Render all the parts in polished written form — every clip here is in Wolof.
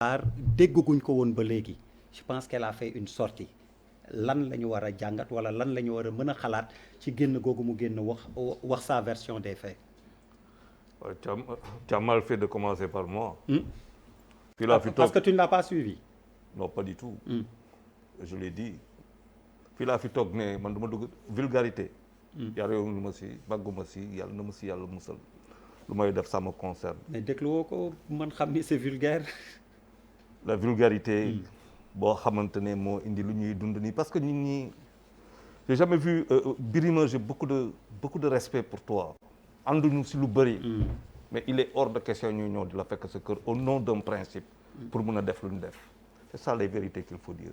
dégguñ ko woon ba léegi je pense qu'elle a fait une sortie lan la ñu war a jàngat wala lan la ñu war a mën a xalaat ci génn googu mu génn wax sa version des faits. Tu as mal fait de commencer par moi. Puis là, parce que tu ne l'as pas suivi. Non, pas du tout. Je l'ai dit. Puis laa fi toog ne man duma dugg vulgarité. yàlla yow lu ma si bàgguma si yàlla na ma si yàlla musal lu may def ça me concerne. mais dégluwoo ko man xam ni c'est vulgaire. La vulgarité boo xamante ne moo indi lu ñuy dund nii parce que nit ñi j'ai jamais vu Birima, j'ai beaucoup de respect pour toi ànduñu si lu bëri. mais il est hors de question ñu ñëw di la fekk sa kër au nom d'un principe pour mun a def lu ñu def. C'est ça les vérités qu'il faut dire.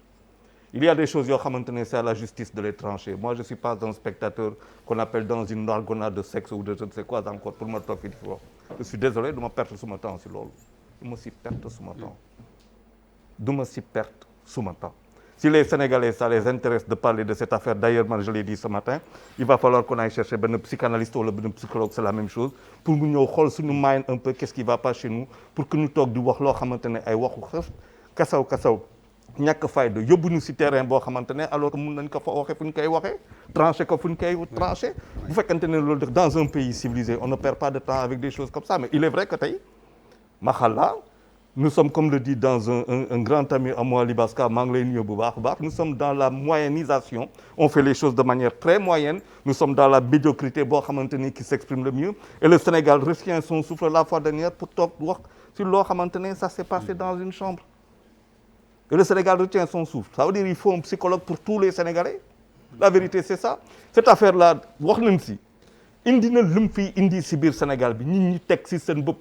Il y a des choses yoo xamante ne c'est à la justice de les trancher. Moi je suis pas un spectateur qu'on appelle dans une argonade de sexe ou de je ne sais quoi encore pour ma toog fii di fi wax. Je suis désolé du ma perdre suma temps si loolu du ma si perdre suma temps du ma si perdre suma temps. Si les Sénégalais ça les intéresse de parler de cette affaire, d'ailleurs man je l'ai dit ce matin, il va falloir qu'on aille chercher benn psychanalyste wala benn psychologue, c'est la même chose pour mu ñëw xool suñu mind un peu qu'est-ce qui va pas chez nous pour que ñu toog di wax loo xamante ne ay waxu xef kasaw ñàkk fayda yóbbu ñu si terrain boo xamante ne alors que mun nañ ko fa waxee fu ñu koy waxee tranché ko fu ñu koy tranché bu fekkante ne loolu dans un pays civilisé on ne perd pas de temps avec des choses comme ça. Mais il est vrai que tey maxalla nous sommes comme le dit dans un grand ami à moi Libaska maa ngi lay nuyu bu baax a baax nous sommes dans la moyennisation, on fait les choses de manière très moyenne, nous sommes dans la médiocrité boo xamante ni qui s'exprime le mieux et le Sénégal retient son souffle la fois dernière pour toog wax si loo xamante ne ça s'est passé dans une chambre. Et le Sénégal retient son souffle. Ça veut dire qu'il faut un psychologue pour tous les Sénégalais. La vérité, c'est ça. Cette affaire-là, wax nañ si indi na lu mu fi indi si biir Sénégal bi nit ñi teg si seen bopp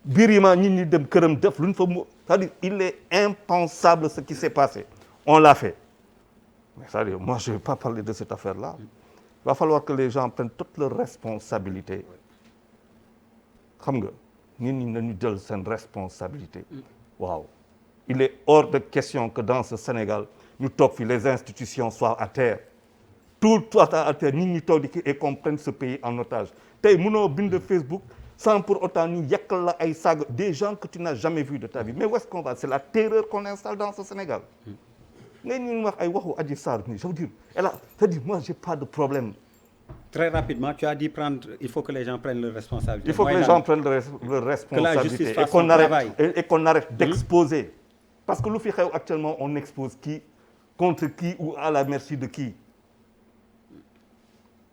Birima nit ñi dem këram def lu ñu fa mu c'est-à-dire il est impensable ce qui s'est passé. On l'a fait. Mais c'est-à-dire moi je vais pas parler de cette affaire-là. Il va falloir que les gens prennent toutes leurs responsabilités. Xam nga nit ñi nañu jël seen responsabilité. Waaw. Il est hors de question que dans ce Sénégal ñu toog fi les institutions soient à terre tout soit à terre nit ñi toog di et qu'on prenne ce pays en otage tey mënoo bind Facebook sans pour autant ñu yekkal la ay saaga des gens que tu n'as jamais vu de ta vie mais où est-ce qu'on va? C'est la terreur qu'on installe dans ce Sénégal. ngay ñu wax ay waxu Adji Sarr nii je veux dire c'est-à-dire moi j'ai pas de problème. Très rapidement, tu as dit il faut que les gens prennent leurs responsabilités. Il faut que les gens prennent leurs responsabilités. Que la justice fasse son travail. Et qu'on arrête d'exposer. Parce que lu fi xew actuellement on expose qui contre qui ou à la merci de qui.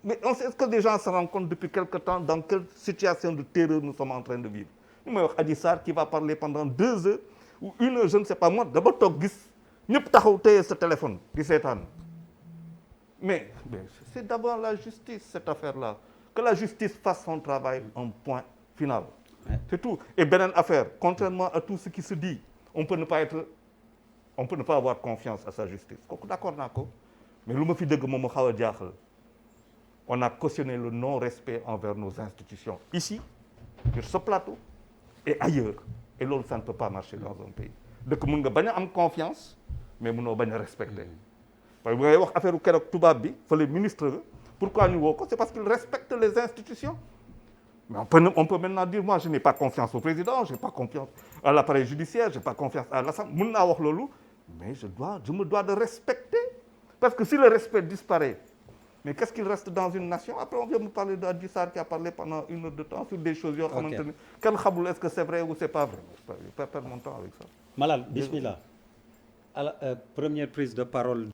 Mais est-ce que les gens se rendent compte depuis quelque temps dans quelle situation de terreur nous sommes en train de vivre. ñu may wax Adji Sarr qui va parler pendant 2 heures ou 1 heure je ne sais pas moi dama toog gis ñëpp taxaw téye sa téléphone di seetaan. Mais c'est d'abord la justice cette affaire-là. Que la justice fasse son travail en point final. C'est tout. Et beneen affaire contrairement à tout ce qui se dit. On peut ne pas avoir confiance à sa justice kooku d'accord naa ko mais lu ma fi dëgg moom ma xaw a jaaxal on a cautionné le non-respect envers nos institutions ici sur ce plateau et ailleurs et loolu ça ne peut pas marcher dans un pays dëkk mun nga bañ a am confiance mais munoo bañ a respecter parce que bu ngay wax affaire keroog tubaab bi fële ministre la pourquoi ñu woo ko c'est parce qu'il respecte les institutions. Mais on peut maintenant dire moi je n'ai pas confiance au président, j'ai pas confiance à l'appareil judiciaire, j'ai pas confiance à l'Assemblée. Mën naa wax loolu mais je me dois de respecter parce que si le respect disparaît mais qu'est-ce qu'il reste dans une nation? Après on vient me parler d'Adji Sarr qui a parlé pendant 1 heure de temps sur des choses yoo xamante ne kenn xamul est-ce que c'est vrai ou c'est pas vrai. Je vais pas perdre mon temps avec ça. Malal bismillah. À la première prise de parole